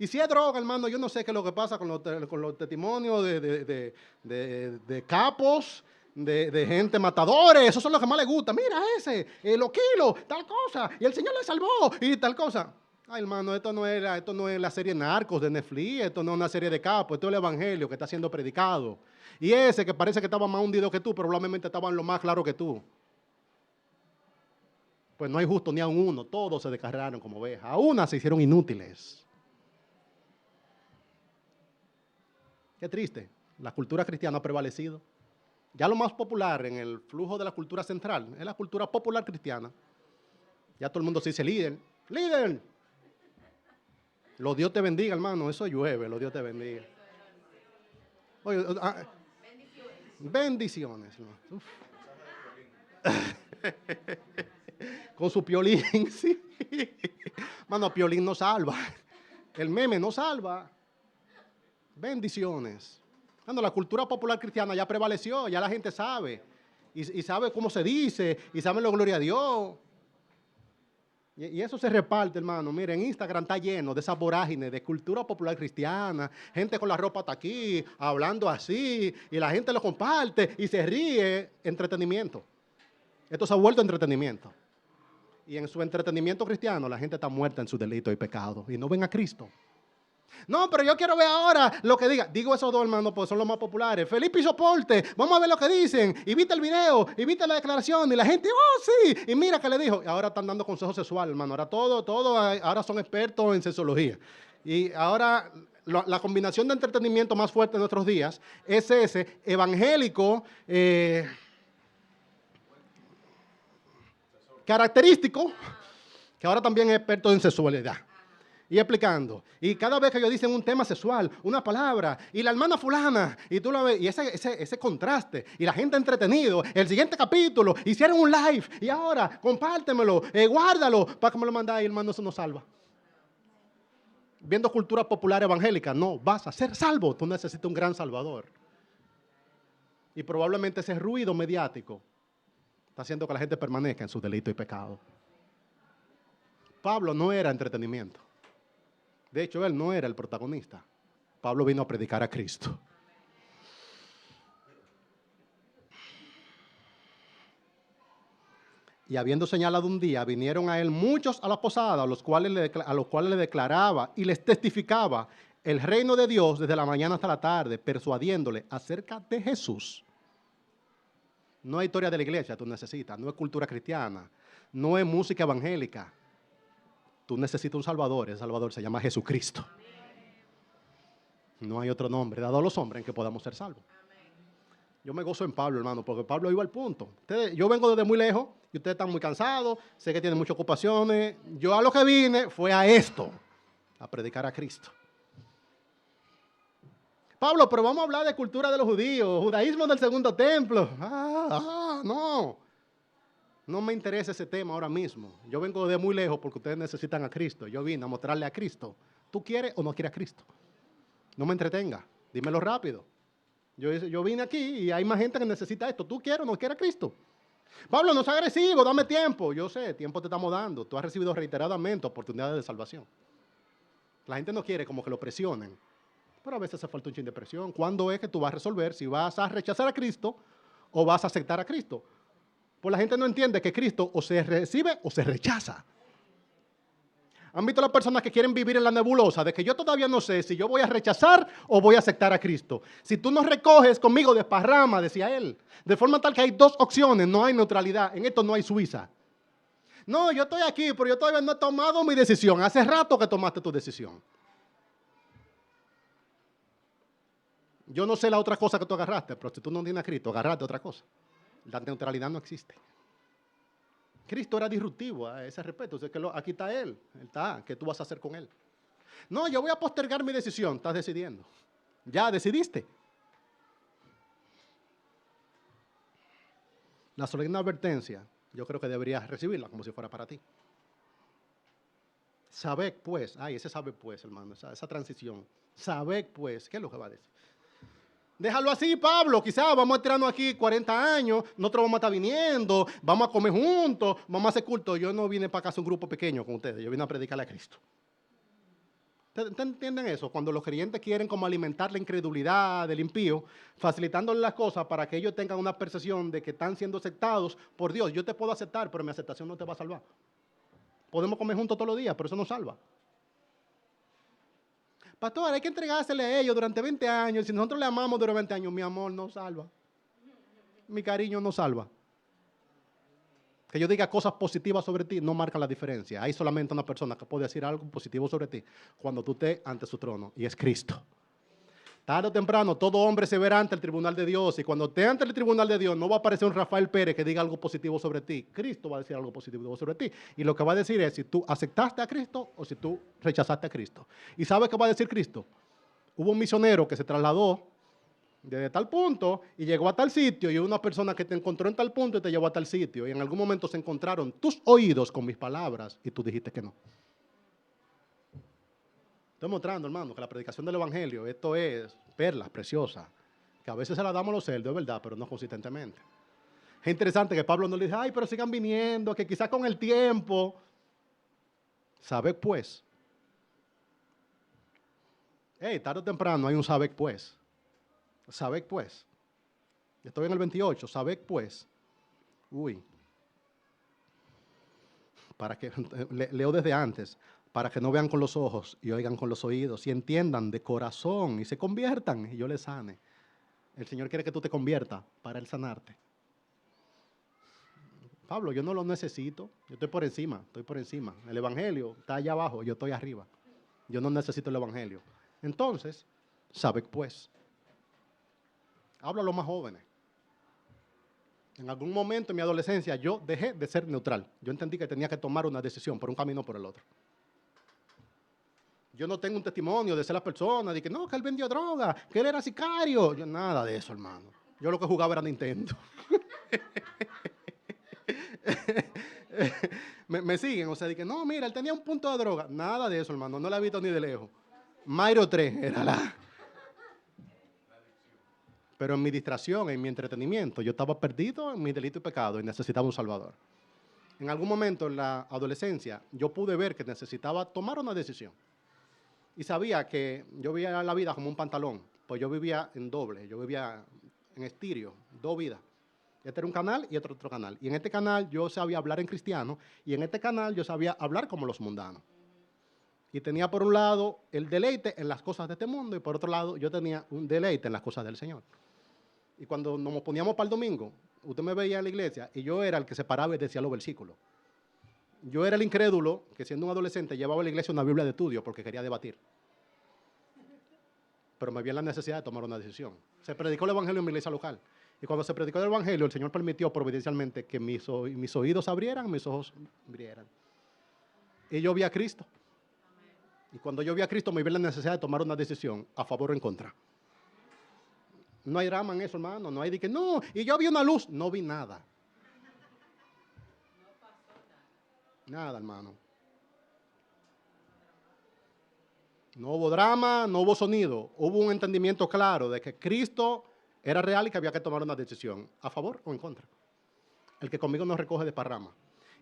Y si es droga, hermano, yo no sé qué es lo que pasa con los testimonios de capos, de gente matadores. Esos son los que más les gusta. Mira ese, los kilos, tal cosa. Y el Señor le salvó y tal cosa. Ay, hermano, esto no es la serie Narcos de Netflix. Esto no es una serie de capos. Esto es el evangelio que está siendo predicado. Y ese que parece que estaba más hundido que tú, probablemente estaba en lo más claro que tú. Pues no hay justo ni a uno. Todos se descarriaron como ovejas. A una se hicieron inútiles. Qué triste, la cultura cristiana ha prevalecido. Ya lo más popular en el flujo de la cultura central es la cultura popular cristiana. Ya todo el mundo se dice líder. ¡Líder! Los Dios te bendiga, hermano. Eso llueve, los Dios te bendiga. Oye, bendiciones. Con su Piolín, sí. Mano, Piolín no salva. El meme no salva. Bendiciones. Cuando la cultura popular cristiana ya prevaleció, ya la gente sabe y sabe cómo se dice, y sabe lo gloria a Dios. Y eso se reparte, hermano. Miren, Instagram está lleno de esa vorágine de cultura popular cristiana, gente con la ropa hasta aquí, hablando así, y la gente lo comparte y se ríe. Entretenimiento. Esto se ha vuelto entretenimiento. Y en su entretenimiento cristiano, la gente está muerta en sus delitos y pecados, y no ven a Cristo. No, pero yo quiero ver ahora lo que diga. Digo esos dos, hermanos, porque son los más populares. Felipe y Soporte, vamos a ver lo que dicen. Y viste el video, y viste la declaración, y la gente, oh, sí. Y mira que le dijo. Y ahora están dando consejos sexuales, hermano. Ahora ahora son expertos en sexología. Y ahora la combinación de entretenimiento más fuerte de nuestros días es ese evangélico característico, que ahora también es experto en sexualidad. Y explicando. Y cada vez que ellos dicen un tema sexual, una palabra, y la hermana fulana, y tú la ves, y ese contraste, y la gente entretenido, el siguiente capítulo, hicieron un live, y ahora, compártemelo, guárdalo, para que me lo mandáis, hermano, eso no salva. Viendo cultura popular evangélica, no, vas a ser salvo, tú necesitas un gran salvador. Y probablemente ese ruido mediático está haciendo que la gente permanezca en su delito y pecado. Pablo no era entretenimiento. De hecho, él no era el protagonista. Pablo vino a predicar a Cristo. Y habiendo señalado un día, vinieron a él muchos a la posada, a los cuales le declaraba y les testificaba el reino de Dios desde la mañana hasta la tarde, persuadiéndole acerca de Jesús. No hay historia de la iglesia, tú necesitas. No es cultura cristiana. No es música evangélica. Tú necesitas un Salvador, ese Salvador se llama Jesucristo. No hay otro nombre dado a los hombres en que podamos ser salvos. Yo me gozo en Pablo, hermano, porque Pablo iba al punto. Yo vengo desde muy lejos y ustedes están muy cansados, sé que tienen muchas ocupaciones. Yo a lo que vine fue a esto, a predicar a Cristo. Pablo, pero vamos a hablar de cultura de los judíos, judaísmo del segundo templo. No. No me interesa ese tema ahora mismo. Yo vengo de muy lejos porque ustedes necesitan a Cristo. Yo vine a mostrarle a Cristo. ¿Tú quieres o no quieres a Cristo? No me entretenga. Dímelo rápido. Yo vine aquí y hay más gente que necesita esto. ¿Tú quieres o no quieres a Cristo? Pablo, no seas agresivo, dame tiempo. Yo sé, tiempo te estamos dando. Tú has recibido reiteradamente oportunidades de salvación. La gente no quiere como que lo presionen. Pero a veces hace falta un chin de presión. ¿Cuándo es que tú vas a resolver si vas a rechazar a Cristo o vas a aceptar a Cristo? Pues la gente no entiende que Cristo o se recibe o se rechaza. ¿Han visto las personas que quieren vivir en la nebulosa de que yo todavía no sé si yo voy a rechazar o voy a aceptar a Cristo? Si tú no recoges conmigo, desparrama, decía él. De forma tal que hay dos opciones, no hay neutralidad. En esto no hay Suiza. No, yo estoy aquí, pero yo todavía no he tomado mi decisión. Hace rato que tomaste tu decisión. Yo no sé la otra cosa que tú agarraste, pero si tú no tienes a Cristo, agarraste otra cosa. La neutralidad no existe. Cristo era disruptivo a ese respecto. O sea, que aquí está Él. ¿Qué tú vas a hacer con Él? No, yo voy a postergar mi decisión. Estás decidiendo. Ya decidiste. La solemne advertencia, yo creo que deberías recibirla como si fuera para ti. Sabed pues, ese sabe pues, hermano, esa transición. Sabed pues, ¿qué es lo que va a decir? Déjalo así, Pablo. Quizás vamos a tirarnos aquí 40 años, nosotros vamos a estar viniendo, vamos a comer juntos, vamos a hacer culto. Yo no vine para acá a hacer un grupo pequeño con ustedes, yo vine a predicarle a Cristo. ¿Ustedes entienden eso? Cuando los creyentes quieren como alimentar la incredulidad del impío, facilitándole las cosas para que ellos tengan una percepción de que están siendo aceptados por Dios. Yo te puedo aceptar, pero mi aceptación no te va a salvar. Podemos comer juntos todos los días, pero eso no salva. Pastor, hay que entregársele a ellos durante 20 años. Si nosotros le amamos durante 20 años, mi amor no salva. Mi cariño no salva. Que yo diga cosas positivas sobre ti no marca la diferencia. Hay solamente una persona que puede decir algo positivo sobre ti cuando tú estés ante su trono, y es Cristo. Tarde o temprano, todo hombre se verá ante el tribunal de Dios, y cuando esté ante el tribunal de Dios, no va a aparecer un Rafael Pérez que diga algo positivo sobre ti. Cristo va a decir algo positivo sobre ti. Y lo que va a decir es si tú aceptaste a Cristo o si tú rechazaste a Cristo. ¿Y sabes qué va a decir Cristo? Hubo un misionero que se trasladó desde tal punto y llegó a tal sitio, y una persona que te encontró en tal punto y te llevó a tal sitio, y en algún momento se encontraron tus oídos con mis palabras y tú dijiste que no. Estoy mostrando, hermano, que la predicación del evangelio, esto es perlas preciosas, que a veces se las damos a los cerdos, es verdad, pero no consistentemente. Es interesante que Pablo no le dice, ay, pero sigan viniendo, que quizás con el tiempo. Sabed pues. Hey, tarde o temprano hay un sabed pues. Sabed pues. Estoy en el 28, sabed pues. Uy. Para que, leo desde antes, para que no vean con los ojos y oigan con los oídos y entiendan de corazón y se conviertan y yo les sane. El Señor quiere que tú te conviertas para Él sanarte. Pablo, yo no lo necesito, yo estoy por encima, estoy por encima. El Evangelio está allá abajo, yo estoy arriba. Yo no necesito el Evangelio. Entonces, sabe pues, hablo a los más jóvenes. En algún momento en mi adolescencia yo dejé de ser neutral. Yo entendí que tenía que tomar una decisión por un camino o por el otro. Yo no tengo un testimonio de ser la persona, de que no, que él vendió droga, que él era sicario. Yo, nada de eso, hermano. Yo lo que jugaba era Nintendo. me siguen, o sea, de que no, mira, él tenía un punto de droga. Nada de eso, hermano, no la he visto ni de lejos. Mario 3 era la... Pero en mi distracción, en mi entretenimiento, yo estaba perdido en mi delito y pecado y necesitaba un salvador. En algún momento en la adolescencia, yo pude ver que necesitaba tomar una decisión. Y sabía que yo veía la vida como un pantalón, pues yo vivía en doble, yo vivía en estéreo, dos vidas. Este era un canal y otro canal. Y en este canal yo sabía hablar en cristiano y en este canal yo sabía hablar como los mundanos. Y tenía por un lado el deleite en las cosas de este mundo y por otro lado yo tenía un deleite en las cosas del Señor. Y cuando nos poníamos para el domingo, usted me veía en la iglesia y yo era el que se paraba y decía los versículos. Yo era el incrédulo que siendo un adolescente llevaba a la iglesia una Biblia de estudio porque quería debatir. Pero me vi en la necesidad de tomar una decisión. Se predicó el evangelio en mi iglesia local. Y cuando se predicó el evangelio, el Señor permitió providencialmente que mis oídos abrieran, mis ojos abrieran. Y yo vi a Cristo. Y cuando yo vi a Cristo, me vi en la necesidad de tomar una decisión a favor o en contra. No hay drama en eso, hermano. No hay de que, no, y yo vi una luz. No vi nada. Nada, hermano. No hubo drama, no hubo sonido. Hubo un entendimiento claro de que Cristo era real y que había que tomar una decisión, a favor o en contra. El que conmigo no recoge de parrama.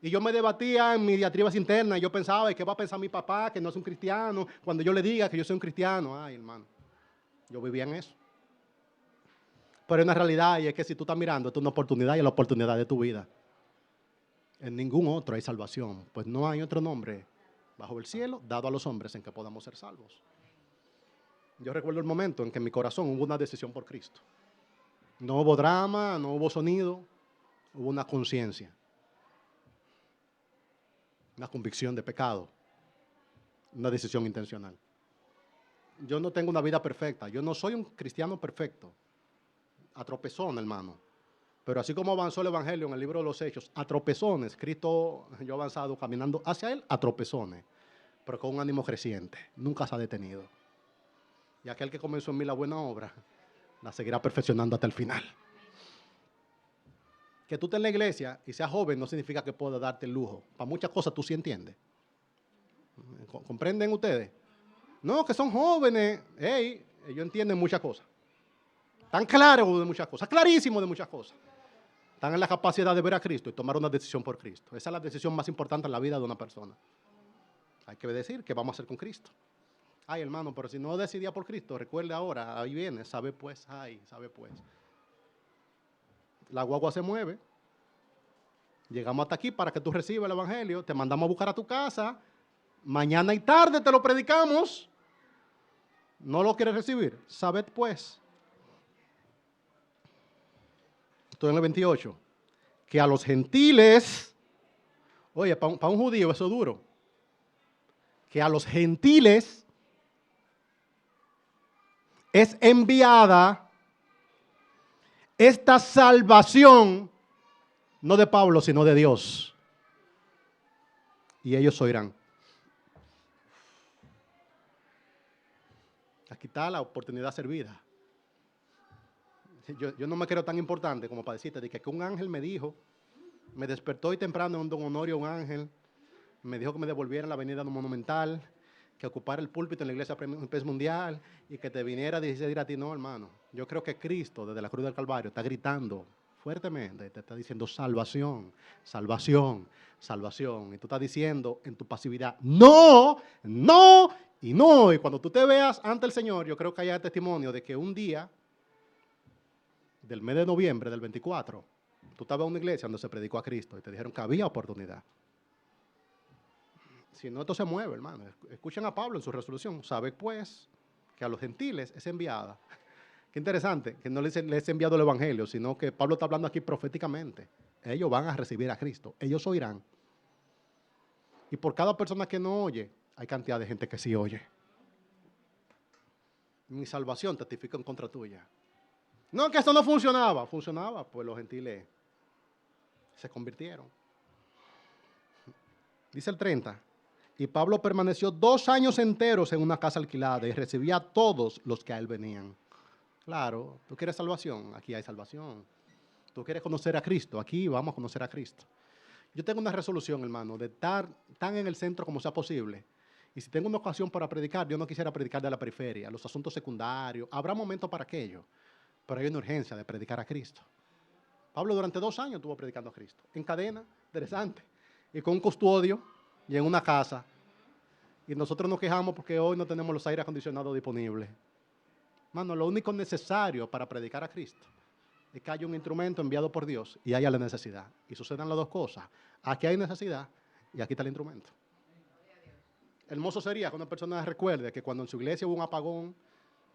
Y yo me debatía en mis diatribas internas. Y yo pensaba, ¿qué va a pensar mi papá que no es un cristiano? Cuando yo le diga que yo soy un cristiano. Ay, hermano, yo vivía en eso. Pero hay una realidad y es que si tú estás mirando, esta es una oportunidad y es la oportunidad de tu vida. En ningún otro hay salvación, pues no hay otro nombre bajo el cielo dado a los hombres en que podamos ser salvos. Yo recuerdo el momento en que en mi corazón hubo una decisión por Cristo. No hubo drama, no hubo sonido, hubo una conciencia, una convicción de pecado, una decisión intencional. Yo no tengo una vida perfecta, yo no soy un cristiano perfecto, a tropezón, hermano. Pero así como avanzó el Evangelio en el libro de los Hechos, a tropezones, Cristo, yo he avanzado caminando hacia Él a tropezones, pero con un ánimo creciente, nunca se ha detenido. Y aquel que comenzó en mí la buena obra, la seguirá perfeccionando hasta el final. Que tú estés en la iglesia y seas joven no significa que pueda darte el lujo. Para muchas cosas tú sí entiendes. ¿Comprenden ustedes? No, que son jóvenes. Hey, ellos entienden muchas cosas. Están claros de muchas cosas, clarísimos de muchas cosas. Están en la capacidad de ver a Cristo y tomar una decisión por Cristo. Esa es la decisión más importante en la vida de una persona. Hay que decir qué vamos a hacer con Cristo. Ay, hermano, pero si no decidía por Cristo, recuerde ahora, ahí viene, sabe pues, ay, sabe pues. La guagua se mueve. Llegamos hasta aquí para que tú recibas el Evangelio. Te mandamos a buscar a tu casa. Mañana y tarde te lo predicamos. ¿No lo quieres recibir? Sabed pues. Estoy en el 28. Que a los gentiles, oye, para un judío eso es duro. Que a los gentiles es enviada esta salvación, no de Pablo, sino de Dios. Y ellos oirán. Aquí está la oportunidad servida. Yo no me creo tan importante como para decirte de que un ángel me dijo, me despertó hoy temprano en un Don Honorio, un ángel, me dijo que me devolviera en la avenida Monumental, que ocupara el púlpito en la iglesia Pez Mundial y que te viniera a decir a ti, no, hermano. Yo creo que Cristo, desde la cruz del Calvario, está gritando fuertemente, te está diciendo salvación, salvación, salvación. Y tú estás diciendo en tu pasividad, no, no y no. Y cuando tú te veas ante el Señor, yo creo que haya testimonio de que un día del mes de noviembre del 24, tú estabas en una iglesia donde se predicó a Cristo y te dijeron que había oportunidad. Si no, esto se mueve, hermano. Escuchen a Pablo en su resolución. Sabe pues que a los gentiles es enviada. Qué interesante, que no les es enviado el evangelio, sino que Pablo está hablando aquí proféticamente. Ellos van a recibir a Cristo, ellos oirán. Y por cada persona que no oye, hay cantidad de gente que sí oye. Mi salvación testifica en contra tuya. No, que eso no funcionaba. Funcionaba, pues los gentiles se convirtieron. Dice el 30. Y Pablo permaneció 2 años enteros en una casa alquilada y recibía a todos los que a él venían. Claro, tú quieres salvación, aquí hay salvación. Tú quieres conocer a Cristo, aquí vamos a conocer a Cristo. Yo tengo una resolución, hermano, de estar tan en el centro como sea posible. Y si tengo una ocasión para predicar, yo no quisiera predicar de la periferia, los asuntos secundarios. Habrá momentos para aquello, pero hay una urgencia de predicar a Cristo. Pablo durante 2 años estuvo predicando a Cristo, en cadena, interesante, y con un custodio y en una casa. Y nosotros nos quejamos porque hoy no tenemos los aires acondicionados disponibles. Hermano, lo único necesario para predicar a Cristo es que haya un instrumento enviado por Dios y haya la necesidad. Y sucedan las dos cosas. Aquí hay necesidad y aquí está el instrumento. Hermoso sería que una persona recuerde que cuando en su iglesia hubo un apagón,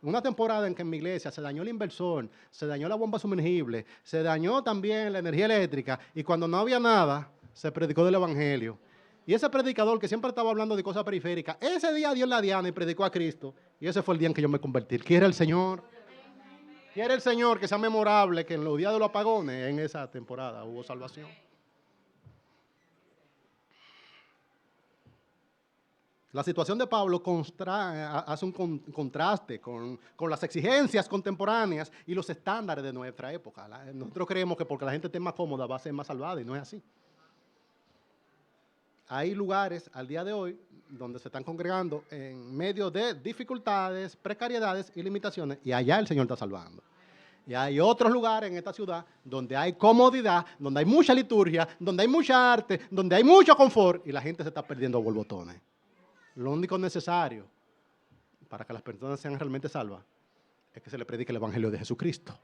una temporada en que en mi iglesia se dañó el inversor, se dañó la bomba sumergible, se dañó también la energía eléctrica, y cuando no había nada, se predicó del evangelio. Y ese predicador que siempre estaba hablando de cosas periféricas, ese día dio la diana y predicó a Cristo, y ese fue el día en que yo me convertí. Quiere el Señor, quiere el Señor que sea memorable, que en los días de los apagones, en esa temporada, hubo salvación. La situación de Pablo hace un contraste con las exigencias contemporáneas y los estándares de nuestra época. Nosotros creemos que porque la gente esté más cómoda va a ser más salvada, y no es así. Hay lugares al día de hoy donde se están congregando en medio de dificultades, precariedades y limitaciones, y allá el Señor está salvando. Y hay otros lugares en esta ciudad donde hay comodidad, donde hay mucha liturgia, donde hay mucha arte, donde hay mucho confort, y la gente se está perdiendo a borbotones. Lo único necesario para que las personas sean realmente salvas es que se le predique el evangelio de Jesucristo.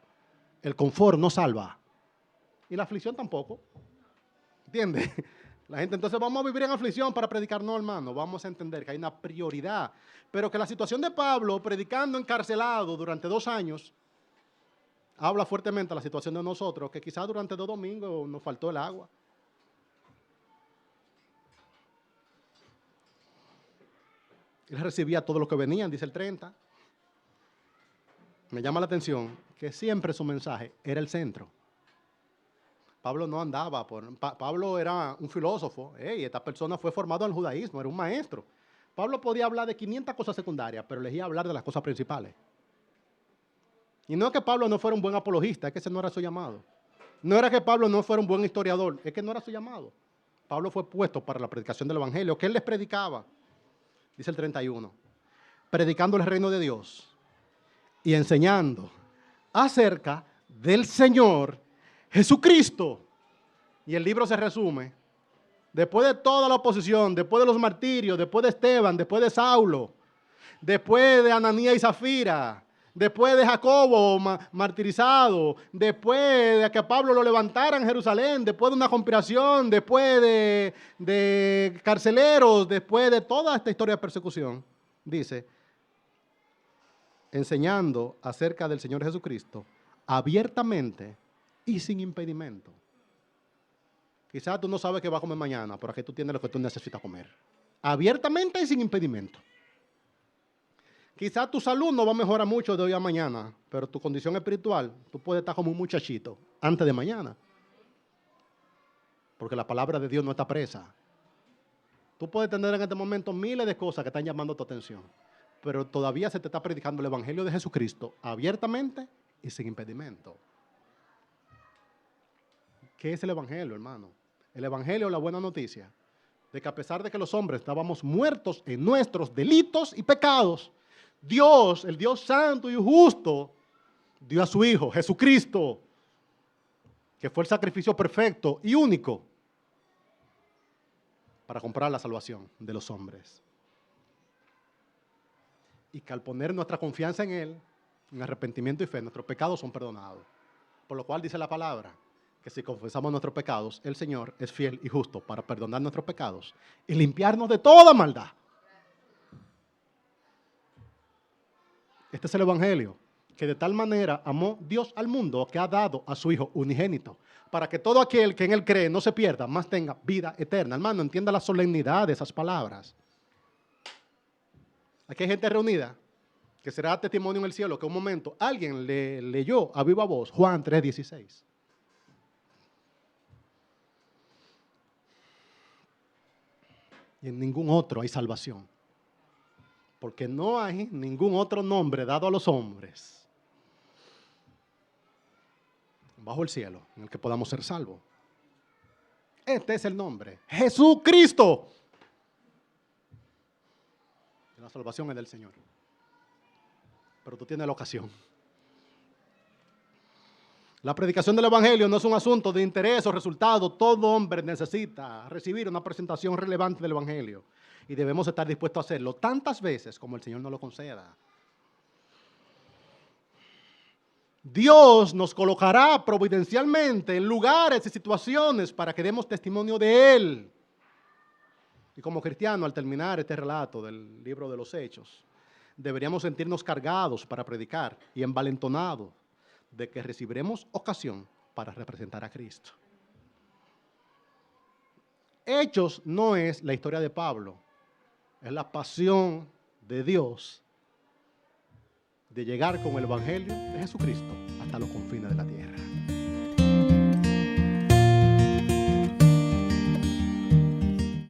El confort no salva, y la aflicción tampoco. ¿Entiendes? La gente, entonces vamos a vivir en aflicción para predicar. No, hermano, vamos a entender que hay una prioridad. Pero que la situación de Pablo, predicando encarcelado durante 2 años, habla fuertemente de la situación de nosotros, que quizás durante 2 domingos nos faltó el agua. Él recibía todo lo que venían, dice el 30. Me llama la atención que siempre su mensaje era el centro. Pablo no andaba Pablo era un filósofo. Esta persona fue formado en el judaísmo, era un maestro. Pablo podía hablar de 500 cosas secundarias, pero elegía hablar de las cosas principales. Y no es que Pablo no fuera un buen apologista, es que ese no era su llamado. No era que Pablo no fuera un buen historiador, es que no era su llamado. Pablo fue puesto para la predicación del evangelio, que él les predicaba. Dice el 31, predicando el reino de Dios y enseñando acerca del Señor Jesucristo. Y el libro se resume: después de toda la oposición, después de los martirios, después de Esteban, después de Saulo, después de Ananías y Zafira, después de Jacobo martirizado, después de que Pablo lo levantara en Jerusalén, después de una conspiración, después de carceleros, después de toda esta historia de persecución, dice, enseñando acerca del Señor Jesucristo abiertamente y sin impedimento. Quizás tú no sabes qué vas a comer mañana, pero aquí tú tienes lo que tú necesitas comer. Abiertamente y sin impedimento. Quizás tu salud no va a mejorar mucho de hoy a mañana, pero tu condición espiritual, tú puedes estar como un muchachito antes de mañana. Porque la palabra de Dios no está presa. Tú puedes tener en este momento miles de cosas que están llamando tu atención, pero todavía se te está predicando el evangelio de Jesucristo abiertamente y sin impedimento. ¿Qué es el evangelio, hermano? El evangelio es la buena noticia de que a pesar de que los hombres estábamos muertos en nuestros delitos y pecados, Dios, el Dios santo y justo, dio a su Hijo, Jesucristo, que fue el sacrificio perfecto y único para comprar la salvación de los hombres. Y que al poner nuestra confianza en Él, en arrepentimiento y fe, nuestros pecados son perdonados. Por lo cual dice la palabra, que si confesamos nuestros pecados, el Señor es fiel y justo para perdonar nuestros pecados y limpiarnos de toda maldad. Este es el Evangelio, que de tal manera amó Dios al mundo que ha dado a su Hijo unigénito, para que todo aquel que en Él cree no se pierda, más tenga vida eterna. Hermano, entienda la solemnidad de esas palabras. Aquí hay gente reunida que será testimonio en el cielo que un momento alguien le leyó a viva voz Juan 3:16. Y en ningún otro hay salvación, porque no hay ningún otro nombre dado a los hombres bajo el cielo en el que podamos ser salvos. Este es el nombre, Jesucristo. La salvación es del Señor, pero tú tienes la ocasión. La predicación del Evangelio no es un asunto de interés o resultado. Todo hombre necesita recibir una presentación relevante del Evangelio y debemos estar dispuestos a hacerlo tantas veces como el Señor nos lo conceda. Dios nos colocará providencialmente en lugares y situaciones para que demos testimonio de Él. Y como cristiano, al terminar este relato del libro de los Hechos, deberíamos sentirnos cargados para predicar y envalentonados de que recibiremos ocasión para representar a Cristo. Hechos no es la historia de Pablo, es la pasión de Dios de llegar con el Evangelio de Jesucristo hasta los confines de la tierra.